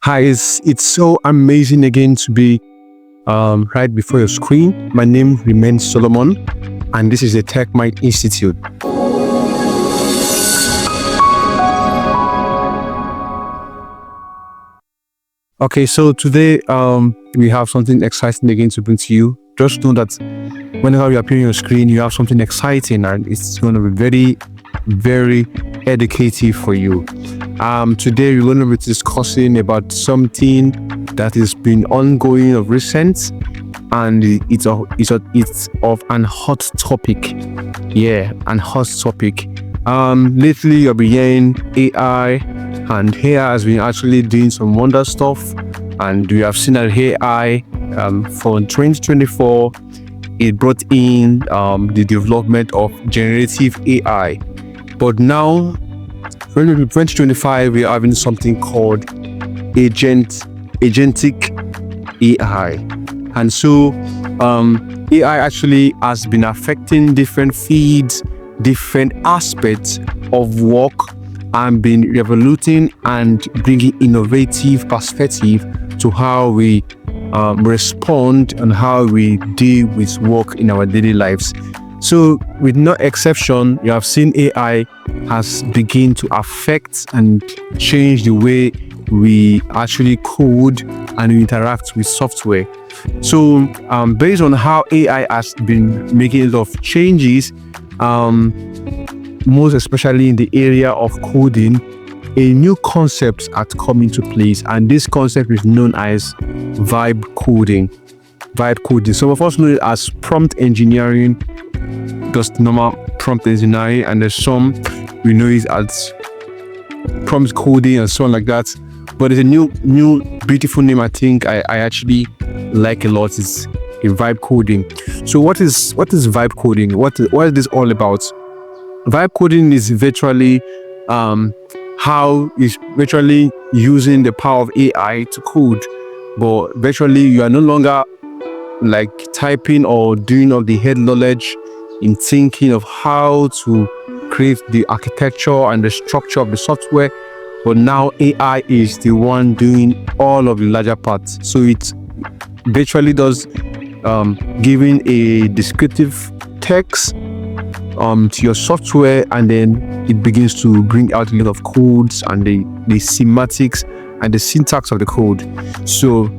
Hi, it's so amazing again to be right before your screen. My name remains Solomon, and this is the TechMind Institute. Okay, so today we have something exciting again to bring to you. Just know that whenever you appear on your screen, you have something exciting, and it's going to be very, very educative for you. Today we're going to be discussing about something that has been ongoing of recent, and it's of an hot topic. Yeah, an hot topic. Lately you'll be hearing AI, and AI has been actually doing some wonder stuff, and we have seen that AI for 2024 it brought in the development of generative AI. But now, in 2025, we're having something called agentic AI. And so, AI actually has been affecting different fields, different aspects of work, and been revoluting and bringing innovative perspective to how we respond and how we deal with work in our daily lives. So with no exception, you have seen AI has begun to affect and change the way we actually code and interact with software. So based on how AI has been making a lot of changes, most especially in the area of coding, a new concept has come into place, and this concept is known as vibe coding. Some of us know it as prompt engineering, just normal prompt engineering, and there's some we know it as prompt coding and so on like that. But it's a new beautiful name. I think I actually like a lot. It's a vibe coding. So what is vibe coding? What is this all about? Vibe coding is virtually virtually using the power of AI to code, but virtually you are no longer like typing or doing all the head knowledge in thinking of how to create the architecture and the structure of the software, but now AI is the one doing all of the larger parts. So it virtually does giving a descriptive text to your software, and then it begins to bring out a lot of codes and the semantics and the syntax of the code. So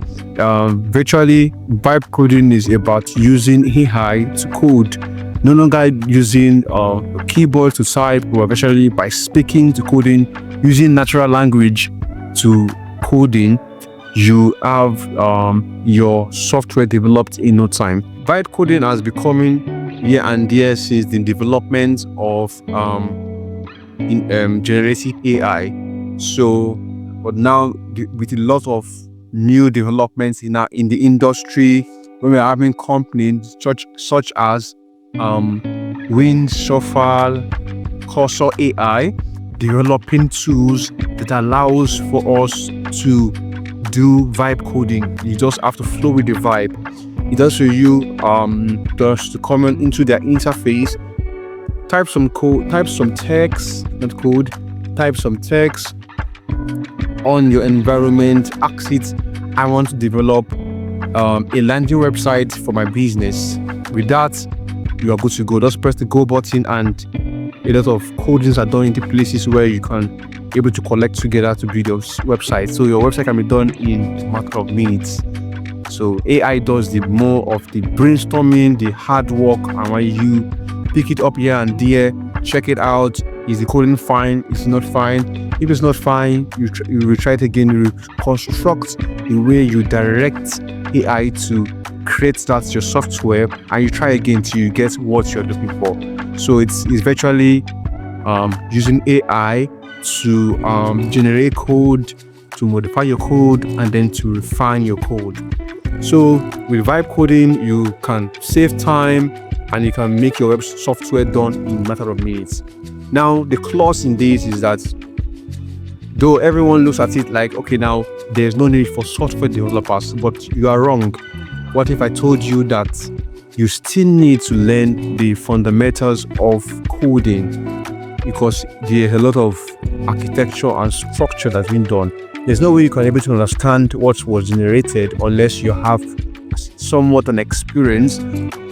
virtually vibe coding is about using AI to code, no longer using a keyboard to type, but virtually by speaking to coding, using natural language to coding, you have your software developed in no time. Vibe coding has becoming year and year since the development of generative AI. So, but now with a lot of new developments in the industry, when we're having companies such as Shuffle, Cursor AI, developing tools that allows for us to do vibe coding. You just have to flow with the vibe. It does for you just to come into their interface, type some code, type some text, not code, type some text on your environment, ask it, I want to develop a landing website for my business. With that, you are good to go. Just press the go button, and a lot of codings are done into places where you can able to collect together to build your website. So your website can be done in a matter of minutes. So AI does the more of the brainstorming, the hard work, and when you pick it up here and there, check it out. Is the coding fine? Is it not fine? If it's not fine, you retry it again. You reconstruct the way you direct AI to create that your software, and you try again till you get what you're looking for. So it's virtually using AI to generate code, to modify your code, and then to refine your code. So with vibe coding, you can save time and you can make your web software done in a matter of minutes. Now, the clause in this is that though everyone looks at it like, okay, now there's no need for software developers, but you are wrong. What if I told you that you still need to learn the fundamentals of coding, because there's a lot of architecture and structure that's been done. There's no way you can be able to understand what was generated unless you have somewhat an experience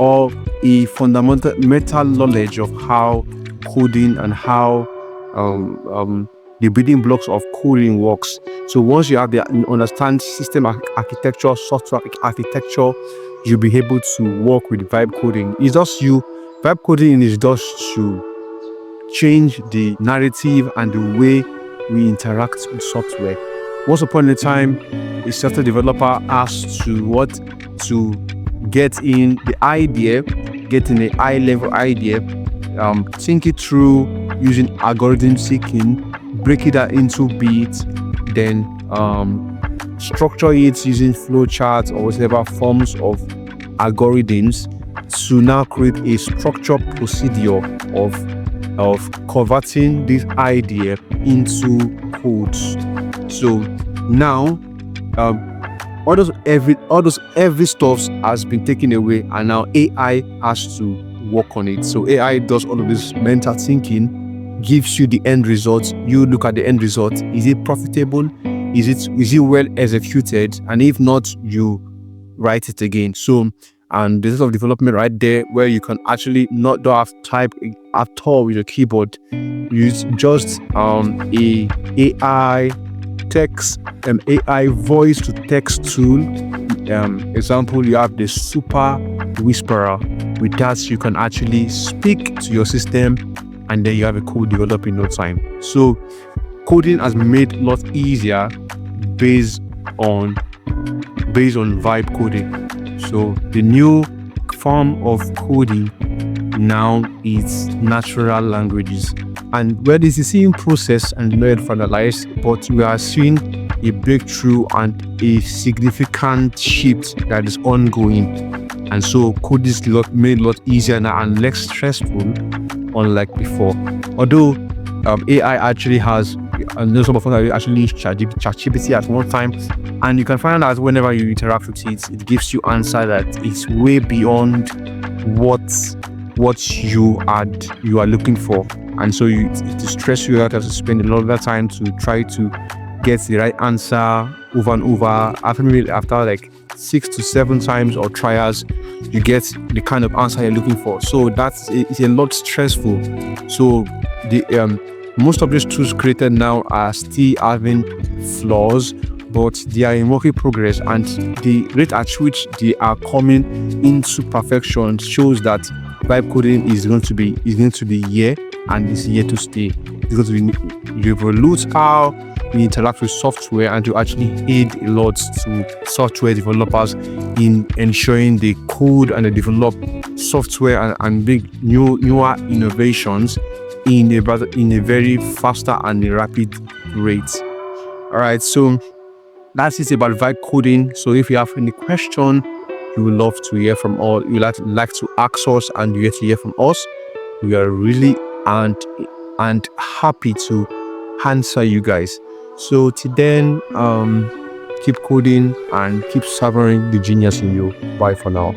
or a fundamental knowledge of how coding and how the building blocks of coding works. So once you have the understand system architecture, software architecture, you'll be able to work with vibe coding. It's just vibe coding is just to change the narrative and the way we interact with software. Once upon a time, a software developer has to get in the idea, get in a high-level idea, think it through using algorithm seeking, break it into bits, then structure it using flowcharts or whatever forms of algorithms to now create a structured procedure of converting this idea into codes. So now all those heavy stuff has been taken away, and now AI has to work on it. So AI does all of this mental thinking, gives you the end result. You look at the end result. Is it profitable? Is it well executed? And if not, you write it again. So, and there's a lot of development right there where you can actually don't have to type at all with your keyboard. Use just a AI text, AI voice to text tool. Example, you have the Super Whisperer. With that, you can actually speak to your system, and then you have a code developed in no time. So coding has been made a lot easier based on vibe coding. So the new form of coding now is natural languages, and where this is the same process and not finalized, but we are seeing a breakthrough and a significant shift that is ongoing. And so code is made a lot easier now and less stressful, unlike before. Although AI actually has, I know some of us actually use ChatGPT at one time, and you can find out whenever you interact with it, it gives you answer that is way beyond what you are looking for. And so it stress you out, have to spend a lot of that time to try to get the right answer over and over. After like 6 to 7 times or trials, you get the kind of answer you're looking for. So it's a lot stressful. So the most of these tools created now are still having flaws, but they are in work in progress, and the rate at which they are coming into perfection shows that vibe coding is going to be here, and is here to stay. Because we revolute how we interact with software, and to actually aid a lot to software developers in ensuring they code and they develop software and big newer innovations in a very faster and a rapid rate. All right, so that's it about vibe coding. So if you have any question, you would love to hear from us. You like to ask us, and you get to hear from us. We are really and happy to answer you guys. So till then, keep coding and keep savoring the genius in you. Bye for now.